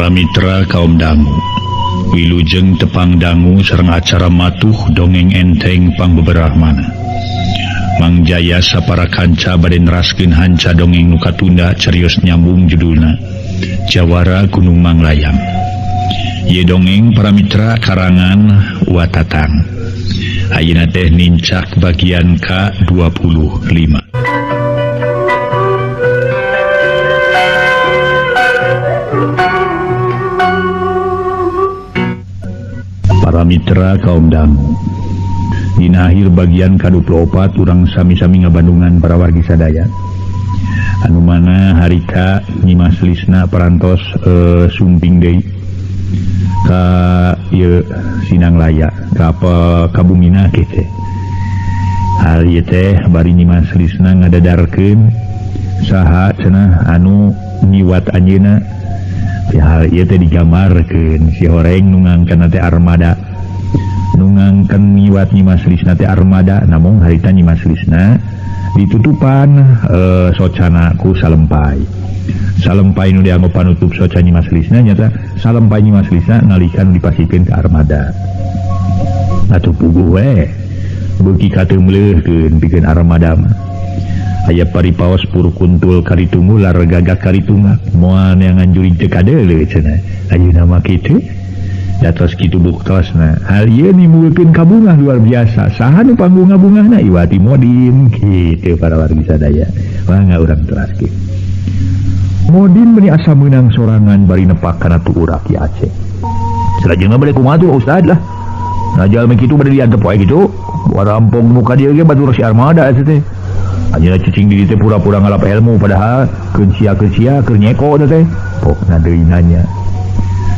Para mitra kaum dangu, wilujeng tepang dangu sareng acara matuh dongeng enteng pangbeberahmana. Mang Jaya sapara kanca bade neraskeun hanca dongeng nu katunda carios nyambung judulna Jawara Gunung Manglayang. Ye dongeng para mitra karangan Watatang. Ayeuna teh nincak bagian K25. Para mitra kaum dangu, dina akhir bagian K24 urang sami-sami ngabandungan para wargi sadaya anu mana harita nyimas lisna parantos sumping deui ka ieu Sinang Laya ka kabumina kitu. Hal ieu teh bari nyimas lisna ngadadarkeun saha cenah anu nyiwat anjeunna. Hal ieu teh digambarkeun si horeng nu ngangkeun teh armada. Nu ngangkeun nyiwat nyimas lisna teh armada, namun harita nyimas lisna ditutupan socana ku salempai. Salempai nu dianggo panutup soca nyimas lisna nyata salempai nyimas lisna nalika nu dipasikeun ka armada. Atuh puguh we beuki kateumleuhkeun pikeun armada mah. Aya paripaos puru kuntul karitunggular gagak karitungak moal nganjuri teu kadeuleu cenah. Ayeuna mah kitu. Datos kitu buktosna. Hal ieu nimbulkeun kabungah luar biasa. Saha nu panggungah-bungahna Iwati Modin kitu para wargi sadaya. Mangga urang teraskeun. Modin bani asa meunang sorangan bari nepak kana tuurak Ki Aceh. Salajengna bade kumaha tuh Ustad lah. Najal mah kitu bade diantep wae kitu. Warampong muka dieu ge batur si armada eta teh. Anjeunna cicing di teh pura-pura ngalap ilmu padahal keun sia keur nyeko teh. Pokna deui nanya.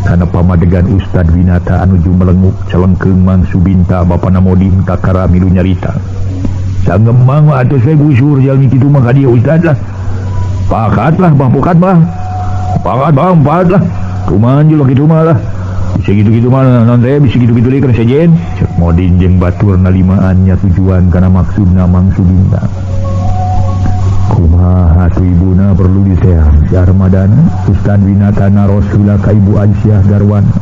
Kana pamadegan Ustad Winata anuju melenguk calengkeung Mang Subinta bapana Modin kakara milu nyarita. Sangemang atuh saya gusur jalmi kitu mah ka dieu Ustad lah. Pakat lah bah pokat bah. Pakat bah empat lah. Kumaha jeung kitu mah lah. Bisa gitu-gitu mah non teh bisa gitu-gitu deui kana sejen. Cek Modin jeung batur nalimaannya tujuan kana maksudna Mang Subinta. Kumaha tu ibuna perlu disehan si armadana Ustad Winata narosula ka Ibu Aisyah garwana.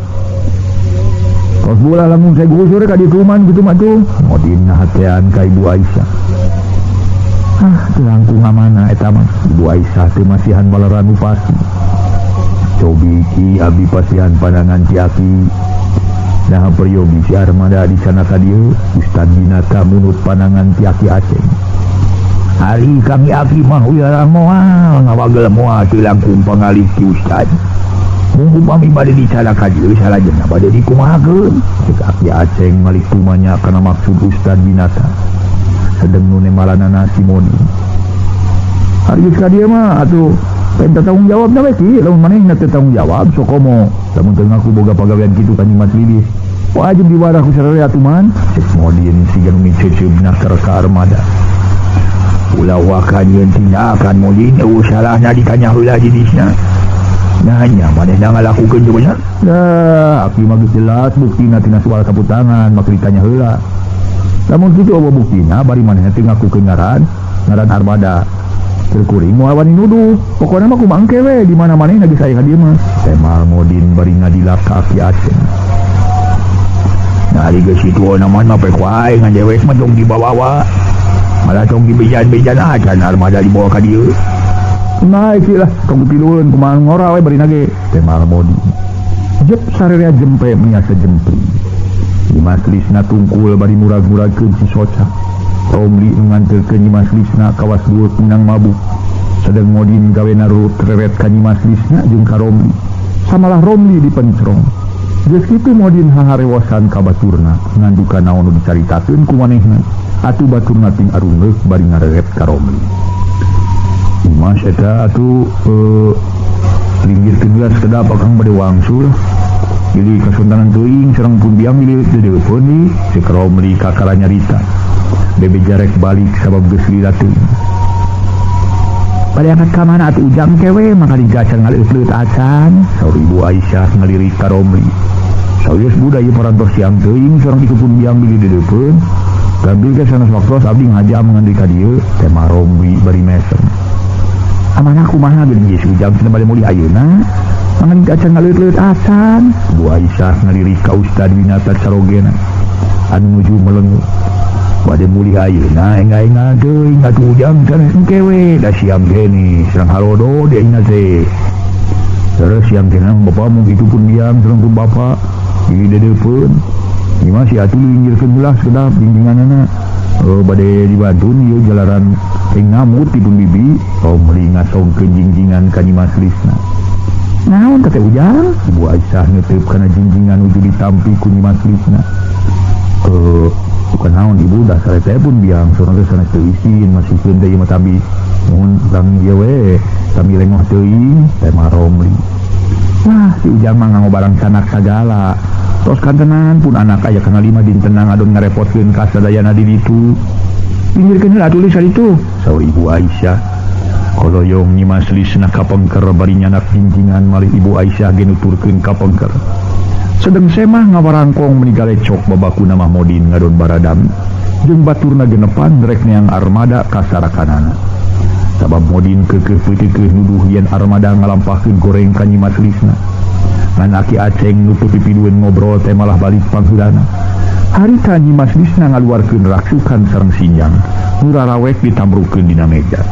Kos bola lamun saya gusur ka dieu kuman kitu mah tuh. Modin nahatean ka Ibu Aisyah. Langkung amana eta mah. Ibu Aisyah teh masihan baleran upasi. Cobi ki abi pasihan pandangan ti aki. Nah peryogi si armada di sana ka dieu Ustad Winata munut pandangan ti aki Aceh. Hari kami aki mah ulah moal ngawagel moal teu langkung pangalih ti Ustad. Munggu pami bade dicala ka dieu salajengna bade dikumahakeun. Cek aki Aceh malik tumanya kana maksud Ustad Winata. Sedeng nu nemalanana si Modin. Hari ka dieu mah atuh penta tanggung jawabna we ki lamun manehna teu tanggung jawab sok komo. Lamun teu ngaku boga pagawean kitu ka nyimas lilis. Wajib diwarah ku sararea atuh man. Cek Modin siga nu miceuceubna ka armada. Ulah wakanyeun tindakan Modin salahna ditanya heula jenisna. Nanya manehna ngalakukeun jeung bener. Dah, aki mah geus jelas buktina tina soal saputangan maka ditanya heula. Lamun kitu eueuh buktina bari manehna teu ngakukeun ngaran armada. Terkuring moal wani nuduh. Pokona mah kumaha engke we di mana manehna geus aya ka dieu mah. Temal Modin bari ngadilak ka Aki Aceh. Nah, di geus kitu naman mah pek wae ngan dewek mah dong dibawa. Malah tong dibejan-bejan acan armada dibawa ka dieu. Naik lah tong dipilueun kumaha ngora we bari nage temal Modin. Jep sararea jempe miasa jempri. Nyimas lisna tungkul bari murag-muragkeun si soca. Romli nganterkeun nyimas lisna kawas dueut minang mabuk. Sedeng Modin gawe narut reret ka nyimas lisna jeung ka Romli. Samalah Romli dipencrong. Geus kitu Modin haharewosan ka baturna nganduka naon nu dicaritakeun ku manehna. Atuh baturna ting arunggeuk bari ngareret ka Romli. Mas eta atuh linggir tegas kedap akang bade wangsul. Jadi kasuntanan teuing sareng pun biang milih dedeupun ni si Romli kakara nyarita. Bebe jarek balik sabab geus lila teuing. Bade angkat ka mana atuh ujang kewe maka digacan ngaleut-leut acan. Saur Ibu Aisyah ngalirik ka Romli. Sauyos budaya parantos siang teuing sareng ikupun biang milih dedeupun. Gambil ke sanes waktos abdi ngajam ngan di ka dieu tema Romli bari mesem. amanah kumaha geuning geus ujang cenah bade muli ayeuna mangan acan ngaleut-leut acan. Bu Aisyah ngalirik ka Ustad Winata carogena anu nuju melengu bade muli ayeuna enga-enga deui ngatu ujang cenah engke we da siang geni sareng harodo dia ina teh. Terus siang cenah bapa mung kitu pun diam sareng pun bapa di dedeupeun ieu si atuh linggirkeun ulah sedap bimbinganna. Bade dibantu ieu jalaran teng ngamut dipun bibi meuli ngasongkeun jingjingan ka Nyimas Lisna. Naon teh ujang? Ibu Aisyah neuteub kana jingjingan nuju ditampi ku Nyimas Lisna. Bukan naon ibu dasar teh pun biang sorange sanes teu isin masihkeun teh ieu mah tabi mun urang ieu we tabi lengoh teuing teh mah Romli. Wah si ujang mah nganggo barang sanak sagala. Tos kantenan pun anak aya kana 5 dintenang adon ngarepotkeun ka sadayana di ditu. Pinggirkeun heula tulis ari itu. Saur Ibu Aisyah. Koloyong Nyimas Lisna kapengker bari nyanak jinjingan malih Ibu Aisyah ge nuturkeun kapengker. Sedeng semah ngawarangkong meuni galecok babakuna mah Modin ngadon baradam jeung baturna genepan rek neang armada ka sarakanana. Sabab Modin keukeuh peuteukeuh nuduh yen armada ngalampahkeun goreng ka Nyimas Lisna. Ngan Aki Aceng nutupi pidueun ngobrol teh malah balik pangheulana. Harita Nyimas Lisna ngaluarkeun raksukan sareng sinjang nu rarawek ditambrukeun dina meja.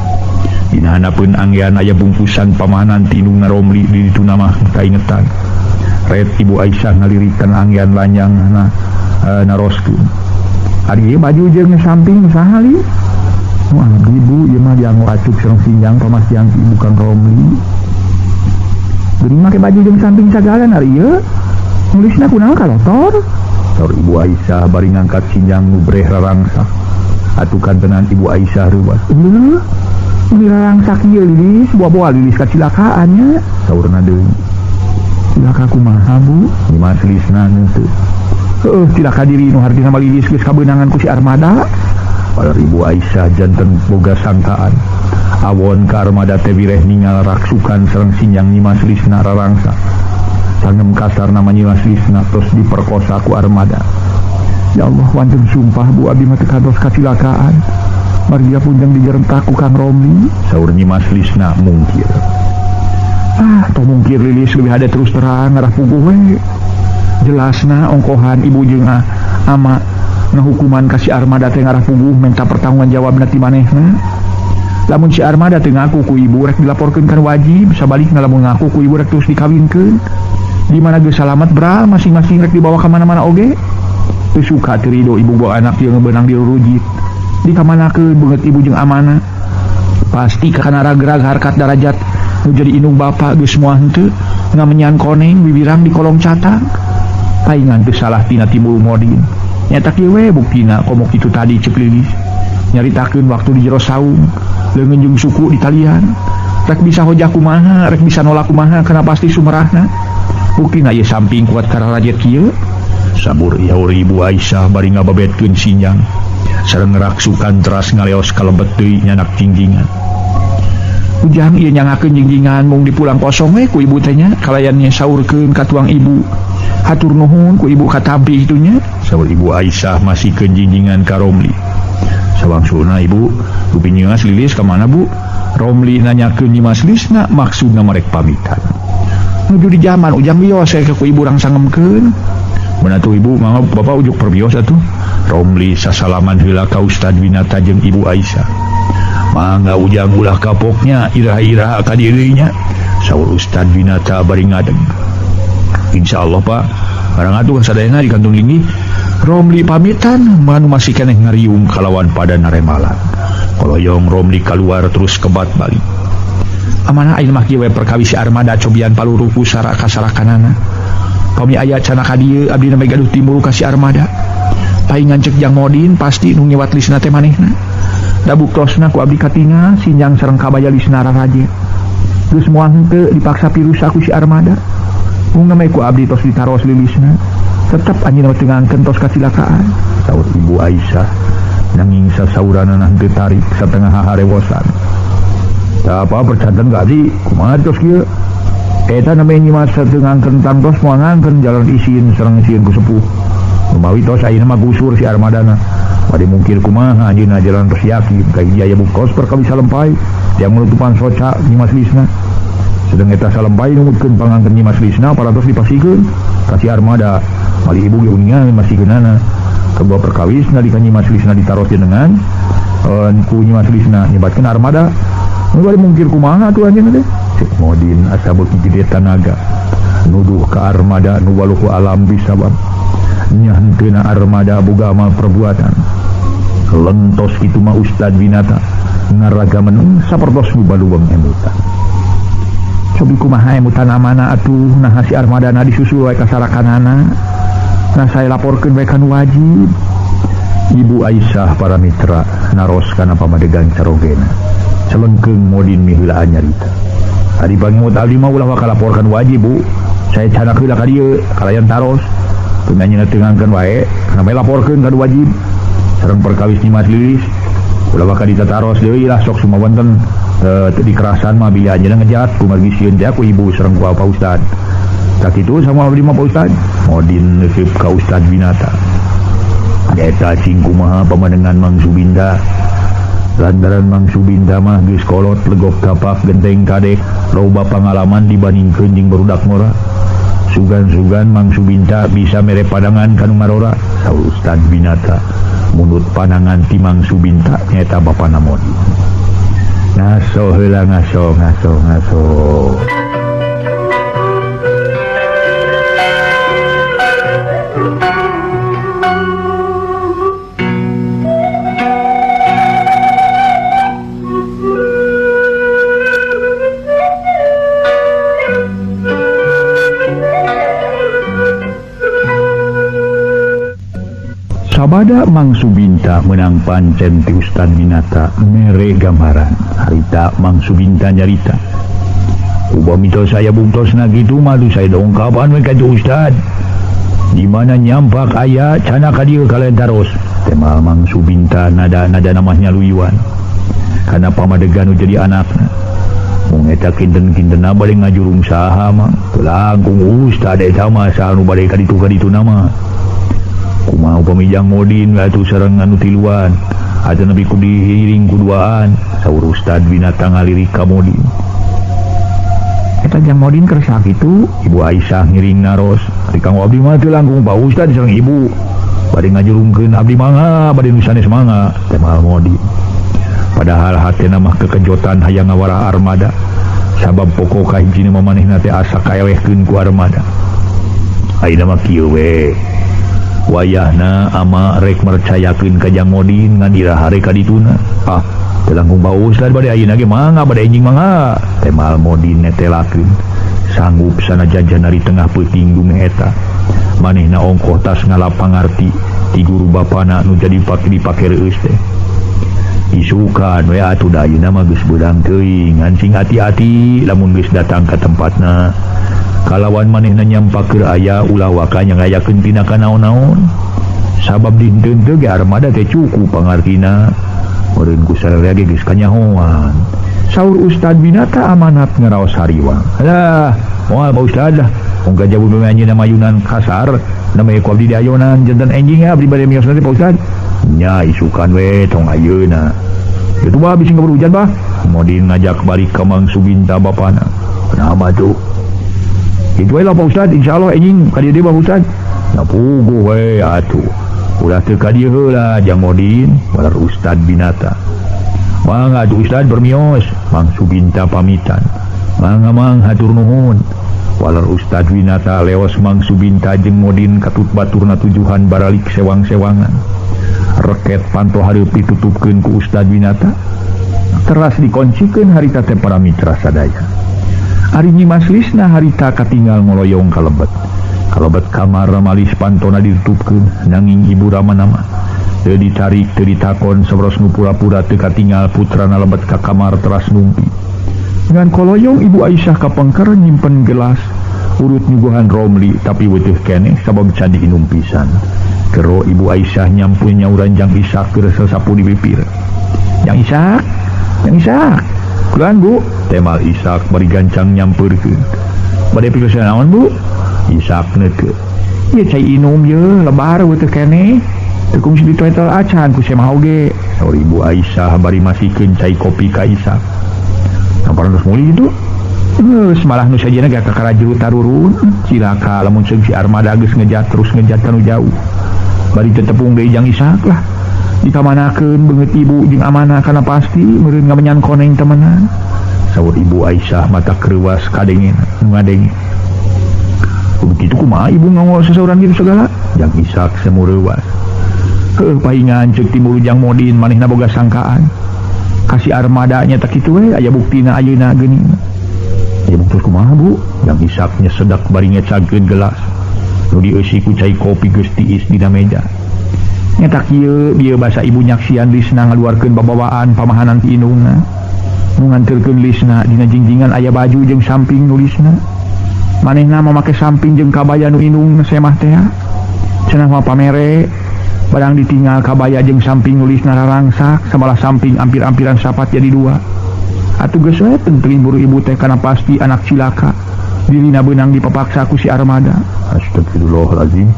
Dina hanapeun anggean aya bungkusan pamahanan ti indungna Romli di ditu mah kaingetan. Red Ibu Aisyah ngalirikeun anggean lanjangna naroskeun. Ari ieu baju jeung samping saha li? Nu abdi Bu ieu mah dianggo acuk sareng sinjang pamasian ti Ibu Kang Romli. Geuning make baju jeung samping sagala ari ieu. Nulisna kunaon kalotor? Saur Ibu Aisyah bari ngangkat sinjang nu breh rarangsak. Atukan tenan Ibu Aisyah reuwas. Heuh. Ini rarangsak ieu Lilis, boa-boa Lilis kacilakaannya. Saurna deui. Cilaka kumaha Bu? Nyimas Lisna neuteut. Heuh, cilaka diri nu hartina mah Lilis geus kabeunangan ku si armada. Padahal Ibu Aisyah janten boga sangkaan. Awon ka armada teh wireh ningal raksukan sareng sinjang Nyimas Lisna rarangsak. Sangem kasar nama Nyimas Lisna tos diperkosa ku armada. Ya Allah, wantun sumpah Bu abdi mah teu kantos kacilakaan. Margia punjang dijerentak ku Kang Romli. Saur Nyimas Lisna mungkir. Toh mungkir Lilis leuwih hade terus terang ngarah puguh we. Jelasna ongkohan ibu jeung ama ngahukuman ka si armada teh ngarah puguh minta pertanggungjawabna ti manehna. Lamun si armada teu ngaku ku ibu rek dilaporkeun kan wajib, sabalikna lamun ngaku ku ibu rek terus dikawinkeun. Di mana geus salamet bral masing-masing rek dibawa ka mana-mana oge. Teu suka teu ridho ibu bawa anak yang beunang dirurujit. Dikamanakeun beungeut ibu jeung amanah. Pasti kana ragrag harkat darajat nu jadi indung bapa geus moal henteu ngamenyan koneng bibirang di kolong catang. Paingan teu salah tina timbul Modin. Nyata kieu we buktina komo kitu tadi ceuk Lilis. Nyaritakeun waktu di jero saung leungeun jeung suku di talian. Rek bisa hojah kumaha, rek bisa nolak kumaha kana pasti sumerahna. Buktina ieu samping kuat kararajet kieu. Sabur yaur Ibu Aisyah bari ngababetkeun sinjang. Sareng ngeraksukan teras ngaleos kalebet deui nyanak jingjingan. Ujang ieu nyangakeun jingjingan mung dipulang kosong we ku ibu teh nya kalayan nya saurkeun ka tuang ibu. Hatur nuhun ku ibu katampi itunya. Saur Ibu Aisyah masihkeun jingjingan ka Romli. Sawangsuna ibu, rupi Nyimas Lilis ka mana Bu? Romli nanyakeun Nyimas Lisna maksudna merek pamitan. Nuju di jaman ujang bios saya ku ibu rangsangemkeun. Beuna tuh ibu mangga bapak ujuk perbios atuh. Romli sasalaman heula ka Ustad Winata jeung Ibu Aisyah. Mangga ujang ulah kapoknya irah-irah ka dirinya. Saur Ustad Winata bari ngadeg. Insyaallah Pak, barang atuh sadayana di kantung linggih. Romli pamitan manu masih keneh ngariung kalawan pada naremalan. Koloyong Romli keluar terus kebat balik. Amanah ayeuna mah kieu we perkawis armada cobian paluru pusara kasarakanana. Pami aya cenah ka dieu abdi na gaduh timbul ka si armada. Paingan cek Jang Modin pasti nu nyewat Lisna teh manehna. Da buktosna ku abdi katingal sinjang sareng kabaya Lisna raraje. Geus moal henteu dipaksa pirusa ku si armada. Mungna mah ku abdi tos ditaros Lilisna. Tetep anjeunna teu ngangkeun tos kacilakaan. Saur Ibu Aisyah nanging sasauranana henteu tarik satengah haharewosan. Da apa percanten gadi kumaha tos kieu? Eta namanya Nyimas teu ngangkeun tangtos moal ngangkeun jalan isin sareng isieun ku sepuh. Rumawi tos ayeuna mah gusur si armadana. pada mungkin kumaha anjeunna jalan Yakin ka Hidayah bukos perkawis salempai yang menutupan soca Nyimas Lisna sedang eta salempai numutkeun pangangkeun Nyimas Lisna parantos dipasikeun kasih armada mali ibu geuningan masikeunana kedua perkawis nalika Nyimas Lisna ditaros jenengan ku Nyimas Lisna nyebatkeun armada bari mungkin kumaha atuh anjeunna teh cek Modin asa beuki gede tanaga nuduh ka armada nu waluhu alam bisabab nyanteuna armada boga amal perbuatan lentos kitu mah Ustad Winata ngaragaman sapertos nu baluweung emutan cobi kumaha emutan amana atuh nah si armadana disusul wae ka sarakanana nah saya laporkeun wae kana wajib Ibu Aisyah para mitra naros kana pamadegan carogena celengkeung Modin miheula nyarita ari bangun abdi mah ulah kalaporkan wajib Bu saya canak heula ka dieu kalayan taros penyanyi tengangkeun wae kana bae laporkeun ka wajib sareng perkawis Nyimas Lilis ulah bakal ditataros deui lah sok sumawan wonten di kerasan mah bieu anjeunna ngejat kumargi sieun teh ku ibu sareng ku Pak Ustad tak kitu sama abdi mah Pak Ustad Modin neukeup ka Ustad Winata eta cing kumaha pamandengan Mang Subinda lantaran Mang Subinda mah geus kolot legok kapak genteng kadek loba pangalaman dibandingkeun jeung barudak mora sugan-sugan Mang Subinta bisa mere padangan kanu ngarora saur Ustad Winata munut pandangan ti Mang Subinta nyaeta bapana Modin ngaso heula ngaso sabada Mang Subinta menang pancen ti Ustad Winata mere gambaran harita Mang Subinta nyarita uba mitos saya bungtosna gitu madu saya dongkapan we ka Ustad di mana nyampak aya cana ka dieu kalian taros temal Mang Subinta nada namanya luiwan kana pamadegan jadi anakna mung eta kinten-kintena bade ngajurung saha mah langkung Ustad eta mah saha nu bade ka ditu nama kumaha pamijang Modin atuh sareng anu tiluan ada nabi ku dihiring kuduaan saur Ustad Winata ngalirik ka Modin eta jang Modin keur sakitu Ibu Aisyah ngiring naros ari kang abdi mah teu langkung Pak Ustad sareng ibu bade ngajurungkeun abdi mangga bade nu sanes mangga teh mal Modin padahal hatena mah kekejotan hayang ngawara armada sabab pokok ka hiji mah manehna teh asa kaewehkeun ku armada ayeuna mah kieu we wayahna ama rek mercayakeun ka Jang Modin ngan irahare ka dituna telangkung Pak Ustad bade ayeuna ge mangga bade enjing mangga teh mal Modin netelakeun sanggup sanajan ari tengah peuting dume eta manehna ongkoh tas ngalapangarti ti guru bapana nu jadi dipake reueus teh isukan we atuh da ayeuna mah geus beudang teuing ngan sing hati-hati lamun geus datang ka tempatna kalawan manehna nyampakeun aya ulah waka nyangayakeun tina ka naon-naon sabab dinten teh ge armada teh cukup pangartina meureun ku sararea ge geus kanyahoan saur Ustad Winata amanat ngaraos hariwang lah moal Pak Ustad lah mung gajabu anjeunna mayunan kasar namanya ku abdi ayonan janten enjing abdi bade mios teh Pak Ustad nya isukan we tong ayeuna kitu mah bisi ngabur hujan bah Modin ngajak balik ka Mang Subinta bapana kenapa tuh itu lah Pak Ustad insyaallah enjing ka dieu Pak Ustad napuguh we atuh ulah teu ka dieu heula Jang Modin walar Ustad Winata mangga atuh Ustad bermios Mang Subinta pamitan mangga mang hatur nuhun walar Ustad Winata leos Mang Subinta jeung Modin katut baturna tujuhan baralik sewang-sewangan reket panto hareup ditutupkeun ku Ustad Winata teras dikoncikeun harita teh para mitra sadaya ari Nyimas Lisna harita katinggal ngoloyong kalebet kamar malis pantona ditutupkeun nanging Ibu Rama nama teu ditarik teu ditakon sabros nu pura-pura teu katinggal putrana lebet ka kamar teras numpi dengan koloyong Ibu Aisyah kapengker nyimpen gelas urut nyuguhan romli tapi weteuh keneh sabab can diinum pisan kero Ibu Aisyah nyampun nyauran Jang Ishak keur sasapu di bibir Jang Ishak kulaan Bu temal Ishak bari gancang nyampeurkeun bade pikeun naon Bu Ishak neukeun ieu cai inum ye lebar weteuh keneh tekung si ditoetel acan ku saya mau ge. Saur Ibu Aisyah bari masihkeun cai kopi ka Ishak. Kaparantos muli itu. Semalah nu sajana gak kakara juru tarurun cilaka lamun seung si armada geus ngejat terus ngejat kanu jauh. Bari teu tepung deui jang Ishak lah. Dikamanakeun beungeut ibu jeung amanah kana pasti meureun ngamenyan koneng temenan. Saur Ibu Aisyah mata kreuwas kadengen nu ngadenge. Begitu kumaha ibu ngawal sesauran gitu segala jang Ishak semureuwas. Paingan ceuk timulu jang Modin manehna boga sangkaan. Kasih armadanya tak kitu we aya buktina ayeuna geuning. Ya bukti kumaha bu yang Ishaknya sedak bari ngecageun gelas nu dieusi ku cai kopi geus tiis dina meja. Nyetak ieu bieu basa ibu nyaksian lisna ngaluarkeun babawaan pamahanan ti indungna nu nganterkeun lisna dina jingjingan aya baju jeung samping nulisna manehna mamake samping jeung kabaya nu indungna semah teh cenah mah pamere barang ditinggal kabaya jeung samping nulisna rarangsak samalah samping ampir-ampiran sapat jadi dua. Atuh geus we tentri ibu teh kana pasti anak cilaka dirina beunang dipapaksa ku si armada. Astagfirullahalazim.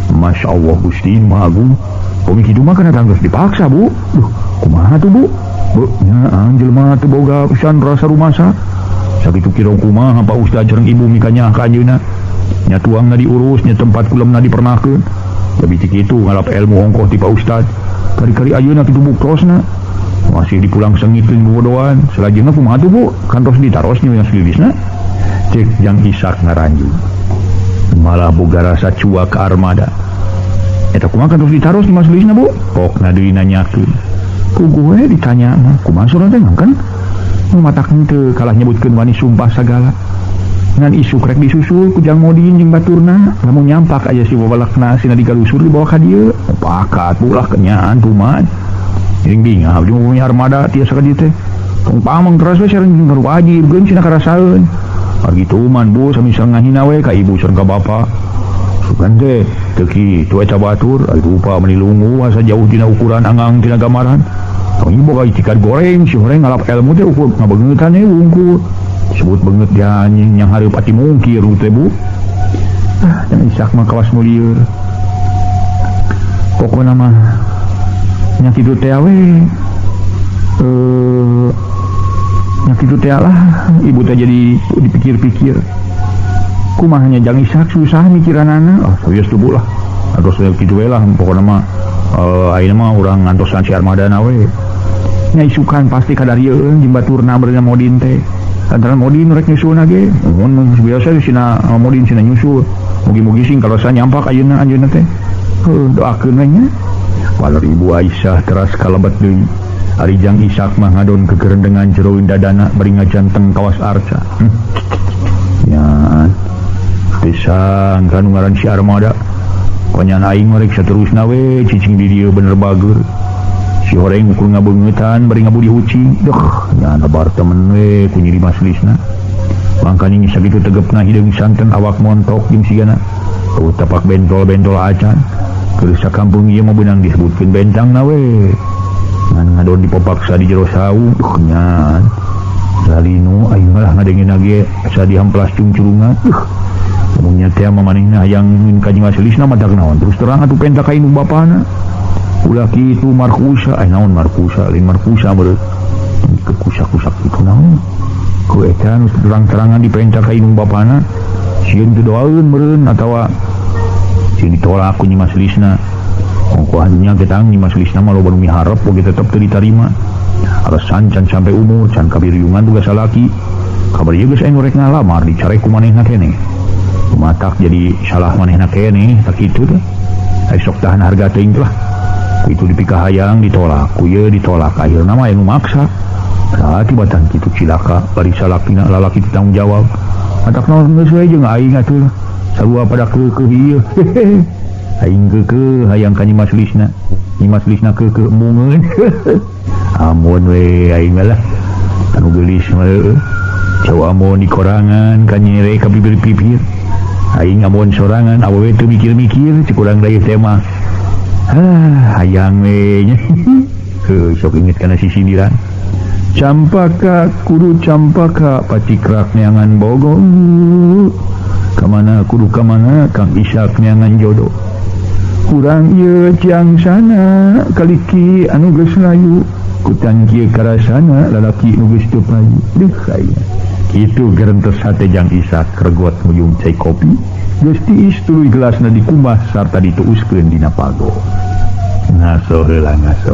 Masyaallah Gusti Maha Agung. Pomi kitu mah kana geus dipaksa bu. Duh kumaha tuh bu? Bu nya jelema teu boga pisan rasa rumasa. Sakitu kira kumaha Pak Ustaz jeung ibu mikanya ka anjeunna. Nya tuangna diurus nya tempat kulemna dipernahkeun. Lebih ti kitu ngalap ilmu hongkoh ti Pak Ustaz. Kari-kari ayeuna kitu buktosna. Masih dipulang sengitkeun bodohan selajengna kumaha tuh bu kantos ditarosnya yang selilisna cek jang Ishak ngaranjung malah boga rasa cuak ke armada eta kumaha kantos ditaros di maslisna bu pokna deui nanyakeun ku gue ditanya mah kumaha surana teh kan nu matak henteu kalah nyebutkeun wani sumpah sagala ngan isu krek disusul ku jang Modin jeung baturna lamun nyampak aya si babalakna sina digalusur di bawah ka dieu pakat ulah kenyaan tuman ding abdi punya armada tiasa ka dieu teh tong pamang terus we sareng jeung wajib geun cenah karasaeun kitu man bu sami sareng ngahina we ka ibu sareng ka bapa sugan teh teu kitu eta batur ari rupa menilungu asa jauh dina ukuran angang tina gamaran tong ieu boga itikat goreng si goreng ngalap ilmu teh ukur ngabeungetan we wungkul disebut beungeut dia yang hareup ati mungkir teh bu dan Ishak mah kawas nu lieur pokona mah nya kitu teh we nya kitu teh lah ibu teh jadi dipikir-pikir kumaha nya jang Ishak susah mikiranana serius tuh bu lah ados kitu we lah pokona mah ayeuna mah urang ngantosan si armadana we nya isukan pasti kadarieun jeung baturna beurang Modin teh lantaran Modin rek nyusulna ge mun biasa sina Modin sina nyusul mugi-mugi sing kalau sa nyampak ayeuna anjeunna teh doakeun we nya. Walau Ibu Aisyah teras kalabat deui ari jang Ishak mah ngadon kegerendengan jero dadana bari ngajanteng kawas arca. Ya pisang kanu ngaran si armada konyan aing rek saterusna we cicing di dieu bener bager si horeng ukur ngabeungetan bari ngabudi hucing duh nya lebar temen we ku nyiri maslisna mangkani sakitu tegepna hideung santen awak montok jeung sigana teu tapak bentol-bentol acan keur sakampung ieu mah beunang disebutkeun bentangna we ngan ngadon dipapaksa di jero sawu duh nya salinu aing malah ngadengin ge asa dihamplas cungcurungan mun nya teh mah manehna hayang min ka jeung aslisna madak naon terus terang atuh penta ka indung bapana ulah kitu markusa naon markusa lain markusa meureun kusak-kusak kitu naon ku eta nu terang-terangan dipenta ka indung bapana sieun teu doaeun meureun atawa sieun ditolak ku nyi maslisna ongko hanya ketang nyi maslisna mah loba nu miharep boge tetep teu ditarima alasan can sampai umur can kabiriungan tugas salaki kabar ieu geus anu rek ngalamar dicarek ku manehna keneh matak jadi salah manehna keneh tak kitu teh ai sok tahan harga teuing lah ku itu dipikahayang ditolak ku ieu ditolak akhirna mah anu maksa berarti batan kitu cilaka bari salakina lalaki tanggung jawab atak naon geus we jeung aing atuh sarua pada keukeuh ieu aing keukeuh hayang ka nyi maslisna keukeuh mungeun amun we aing lah anu geulis mah jawa amun dikorangan ka nyere ka bibir-bibir aing amun sorangan awewe teu mikir-mikir cik urang da ieu teh mah hayang we nya sok inget kana si sindiran campaka kudu campaka pacikrak neangan bogong kamana kudu kamana Kang Ishak neangan jodoh kurang yang sana kaliki anuges layu kutan sana lalaki nuges payu itu gerentes sate jang Isa kregot muyung cai kopi geus tuluy gelasna dikumbah sarta dituuskeun dina pago ngaso heula ngaso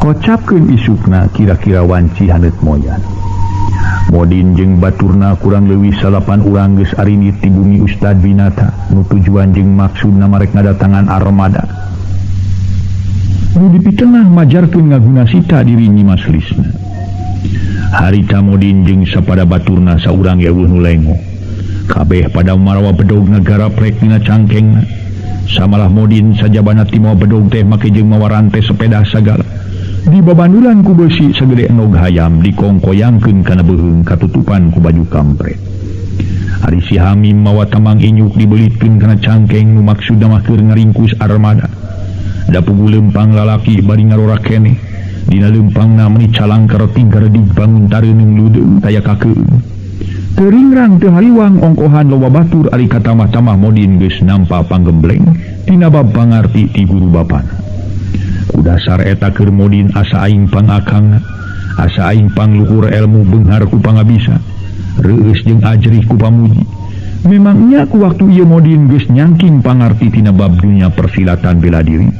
kocapkeun isukna kira-kira wanci haneut moyan Modin jeung baturna kurang leuwih 8 urang geus arinit ti bumi Ustad Binata nu tujuan jeung maksudna marek ngadatangan armada nu dipitengah majarkeun ngaguna sita diri Nyi Mas Lisna harita Modin jeung sapada baturna saurang yeueuh nu lengo kabeh pada marawa bedog negara prek dina cangkengna samalah Modin sajabana ti moal bedog teh make jeung mawarante sepeda sagala di babandulan ku besi segede enog hayam dikongkoyangkeun kana beuheung katutupan ku baju kampret ari si Hamim mawa tamang inyuk dibelitkeun kana cangkeng nu maksudna mah keur ngaringkus armada da pugu leumpang lalaki bari ngarora keneh dina leumpangna meuni calang kareting karedig bangun tareunung ludeung taya kakeun teuringrang teu hariwang ongkohan loba batur ari katamah-tamah Modin geus nampa panggembleng tina bab pangarti ti guru bapana dasar eta keur Modin asa aing pangakang asa aing pangluhur ilmu beunghar ku pangabisa reueus jeung ajrih ku pamuji memangnya ku waktu ieu Modin geus nyangking pangarti tina bab dunya persilatan bela diri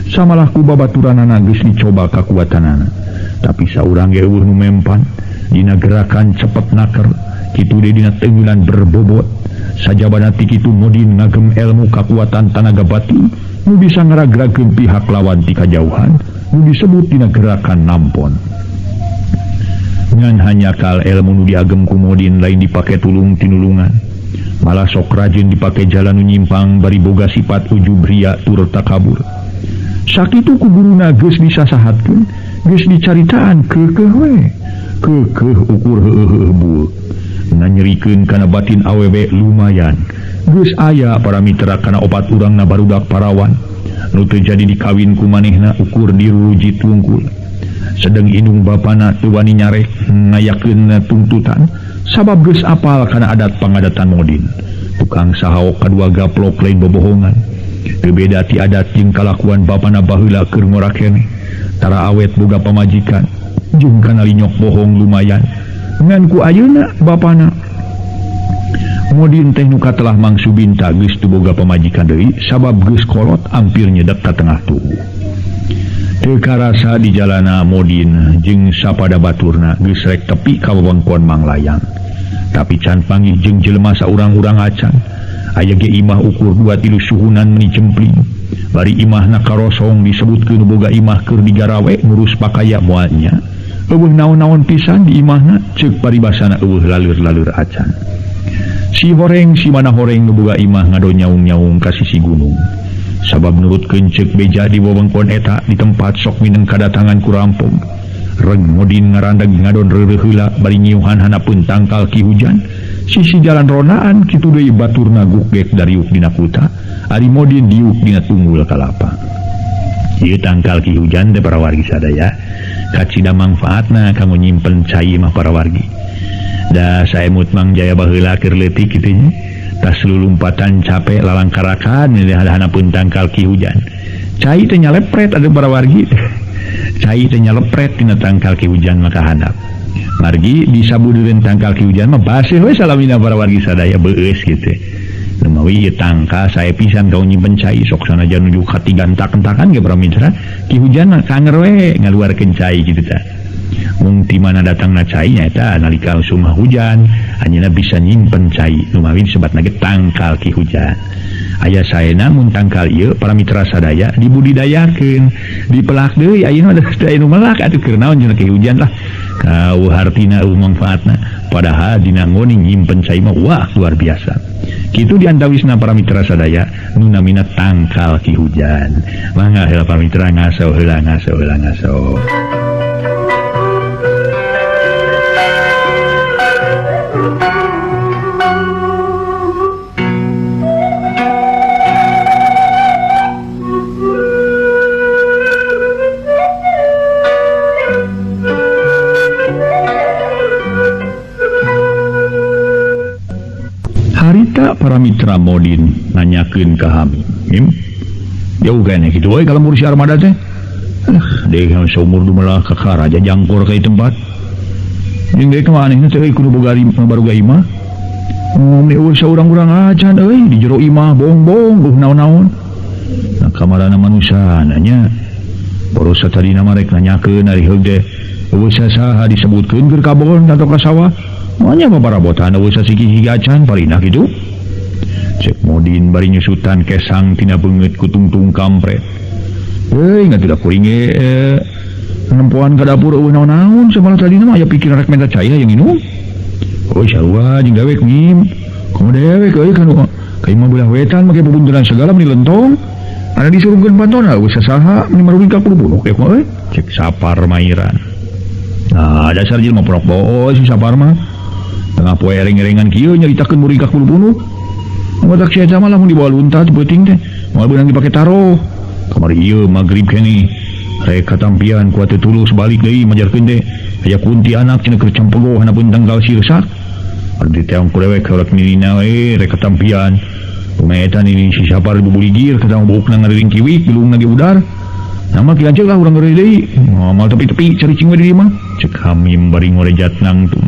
samalah ku babaturanana geus dicoba kakuatanana tapi saurang eueuh nu mempan dina gerakan cepet naker kitu deui dina teungulan berbobot sajabana ti kitu Modin ngagem ilmu kakuatan tanaga batin nu bisa ngeragrakeun pihak lawan ti kajauhan nu disebut dina gerakan nampon ngan hanya kal ilmu nu diagem ku Modin lain dipake tulung tinulungan malah sok rajin dipake jalan nu nyimpang bari boga sifat ujub ria tur takabur sakitu ku guruna geus disasahatkeun geus dicaritaan keukeuh we keukeuh ukur heueuh bueu nganyerikeun kana batin awewe lumayan geus aya para mitra kana opat urangna barudak parawan nu teu jadi dikawin ku manehna ukur diruruji tungkul sedeng indung bapana teu wani nyarek ngayakeun tuntutan sabab geus apal kana adat pangadatan Modin tukang sahaok kadua gaplok lain bobohongan teu beda ti adat jeung kalakuan bapana baheula keur ngora keneh tara awet boga pamajikan jeung kana linyok bohong lumayan ngan ku ayeuna bapana Modin teh nuka telah mangsu binta geus teu boga pamajikan deui sabab geus kolot ampir nyedek ka tengah tubuh teu karasa di jalana Modin jeung sapada baturna geus rek tepi ka wewengkon Manglayang tapi can panggih jeung jelema saurang-urang acan aya ge imah ukur 2-3 suhunan meuni cempling bari imahna karosong disebutkeun boga imah keur digarawe ngurus pakaya moalnya eueuh naon-naon pisan di imahna ceuk paribasana eueuh laleur-laleur acan si horeng si mana horeng nu boga imah ngado nyaung-nyaung ka sisi gunung sabab nurutkeun ceuk beja di wewengkon eta di tempat sok mineng kadatangan ku rampung reg Modin ngarandag ngadon reureuh heula bari nyiuhan hanapeun tangkal Ki Hujan sisi jalan ronaan kitu deui baturna gukgek dariuk dina kuta ari Modin diuk dina tunggul kalapa ieu tangkal Ki Hujan teh para wargi sadaya kacida mangfaatna kanggo nyimpen cai mah para wargi da saemut Mang Jaya baheula keur leutik kitu nya tas lulumpatan capek lalangkarakan hanapeun tangkal Ki Hujan cai teh nyalepret ada para wargi cai teh nyalepret tina tangkal Ki Hujan maka handap margi disabudeurkeun tangkal Ki Hujan mah baseuh we salamina para wargi sadaya beueus kitu lemawi ieu tangkal sae pisan kau nyimpen cai sok sanajan nuju ka tigantak-entakan ge para mitra Ki Hujan mah kanger we ngaluarkeun cai kitu tah mung ti mana datangna cai nyaeta nalika sumah hujan anjeunna bisa nyimpen cai lumawi sebatna ge tangkal Ki Hujan aya saena mun tangkal ieu para mitra sadaya dibudidayakeun dipelak deui ayeuna da anu melak atuh keur naon cenah Ki Hujan lah kau hartina manfaatna padahal dina ngoni nyimpen cai mah wah luar biasa kitu diantawisna para mitra sadaya nu namina tangkal Ki Hujan mangga heula para mitra ngaso heula ngaso heula ngaso harita para Mitra Modin nanyakeun ka Hamim. Jauh kayaknya gitu kalau mursi armada teh. Deh seumur dumelah ka raja jangkor ka tempat. Jeung deui kemana teh kudu boga baru ga imah. Ngomong eueuh urang-urang acan euy di jero imah bong-bong naon-naon. Nah kamarana manusia nanya. Boros tadina marek nanyakeun ari heug teh. Eueuh saha disebutkeun keur kabon atau ka sawah. Moanya babarabotan eueuh sasiki acan parina kitu. Cek Modin bari nyusutan kesang tina beungeut ku tungtung kampret. Euy ngatuda kuring nempoan ka dapur eueuh naon-naon sabala tadina mah aya pikir rek menta caya yang minum. Oh sarua jeung dewek ngim. Komo dewek euy kan ka imah belah wetan make bubunturan segala meni lentong. Ada disuruhkeun bantona eueuh saha meni maruling ka kudu bunuh teh euy. Cek Sapar Mairan. Nah dasar jelema porok boos si Sapar mah. Tengah poe ering-erengan kieu nyaritakeun muring ka kudu bunuh. Ngotak sia mah lamun dibawa luntat beuting teh moal beunang dipake taro. Kamari ieu magrib keneh. Rek katampian ku atuh tulus balik deui majarkeun teh aya kunti anak cenah keur cempegoh hanapeun tanggal sirsak. Abdi teh ku dewek horek nilina we rek katampian. Rumaetan ini si Sapar bubuligir kadang bukna ngariring kiwik bilungna di udar. Nama kilanceuk lah urang ngeureui deui. Moal tepi-tepi caricing we di imah. Cek Hamim bari ngorejat nangtung.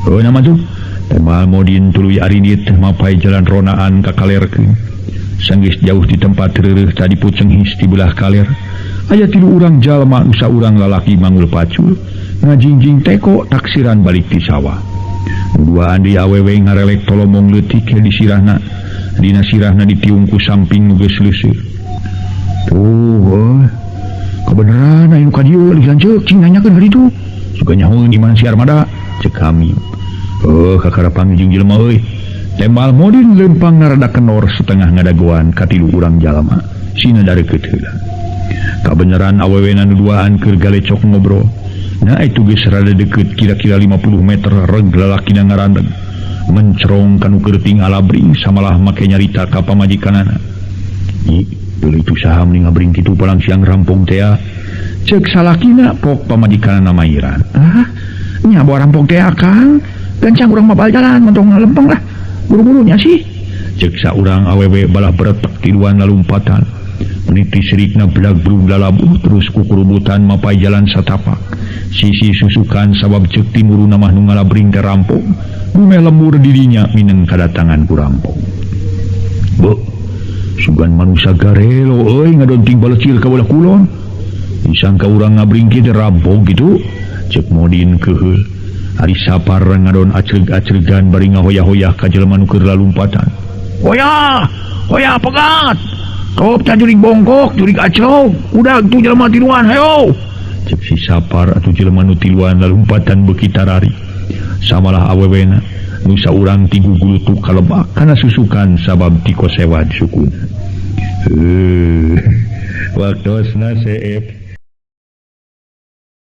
Oh nama tuh Temal Modin tuluy ari dieu teh mapai jalan ronaan ka kalerkeun. Sanggis jauh di tempat reureuh tadi pucenghis di belah kaler. Aya 3 urang jalma usa urang lalaki mangul pacul ngajingjing teko taksiran balik di sawah. Duaan di awewe ngarelek tolomong leutik di sirahna. Dina sirahna ditiung ku samping nu geus leuseur. Tuh, kebenaran anu ka dieu lisanceuk cing nanyakeun ka ditu. Suka nyahoeun di mana si armada cek Hamim. Oh kakara pangjung jelema euy. Temal Modin lempang narada kenor setengah ngadagoan ka 3 urang jalma. Sina dareukeut heula. Kabeneran awewena nu duaan keur galecok ngobrol. Nah itu geus rada deukeut kira-kira 50 meter reg lalakina ngarandeg. Mencrong kanu keuting alabring samalah make nyarita ka pamajikanana. Ih, tuluy itu saha mending ngabring kitu palang siang rampung teh. Ceuk salakina pok pamajikanana Mairan. Ah, nya bawa rampung teh Kang. Gancang urang mah bal jalan mentong lempeng lah. Buru-burunya sih. Ceuk saurang awewe balah beretek tiluan lalumpatan. Meniti sirikna belag-belag lalabuh terus kukurubutan mapai jalan satapak. Sisi susukan sabab cek timuruna mah nu ngalabring teh rampung. Bume lembur dirinya mineng kadatangan ku rampung. Beuh, sugan manusia garelo euy ngadonting balecil ka belah kulon. Disangka urang ngabring kieu teh rampung kitu. Cek Modin keheul. Ari Sapar ngadon acreg-acregan bari ngahoyah-hoyah ka jelema nu keur lalumpatan. Hoyah, hoyah pegat. Kop tah jurig bongkok, jurig acrog. Udah tu jelema tiluan, hayo. Cek si Sapar atuh jelema nu tiluan lalumpatan beuki tarari. Samalah awewena nu saurang ti gugulutuk kalebak kana susukan sabab ti kosewad sukuna. Waktosna seep.